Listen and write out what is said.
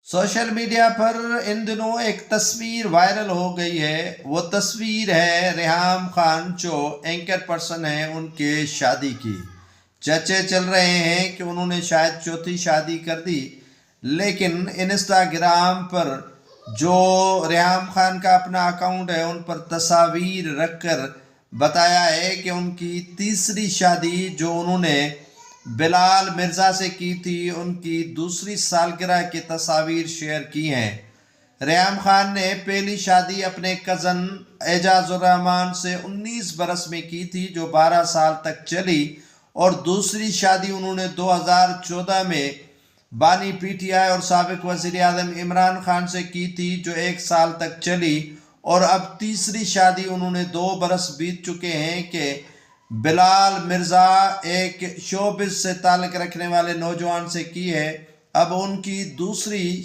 Social media پر ان دنوں ایک تصویر وائرل ہو گئی ہے۔ وہ تصویر ہے ریحام خان جو اینکر پرسن ہیں ان کے شادی کی۔ چرچے چل رہے ہیں کہ انہوں نے شاید چوتھی شادی کر دی، لیکن انسٹاگرام پر جو ریحام خان کا اپنا اکاؤنٹ ہے ان پر تصاویر رکھ کر بتایا ہے کہ ان کی تیسری شادی جو انہوں نے بلال مرزا سے کی تھی، ان کی دوسری سالگرہ کی تصاویر شیئر کی ہیں۔ ریحام خان نے پہلی شادی اپنے کزن اعجاز الرحمان سے 19 برس میں کی تھی جو 12 سال تک چلی، اور دوسری شادی انہوں نے 2014 میں بانی پی ٹی آئی اور سابق وزیر اعظم عمران خان سے کی تھی جو 1 سال تک چلی، اور اب تیسری شادی انہوں نے 2 برس بیت چکے ہیں کہ بلال مرزا ایک شوبز سے تعلق رکھنے والے نوجوان سے کی ہے۔ اب ان کی دوسری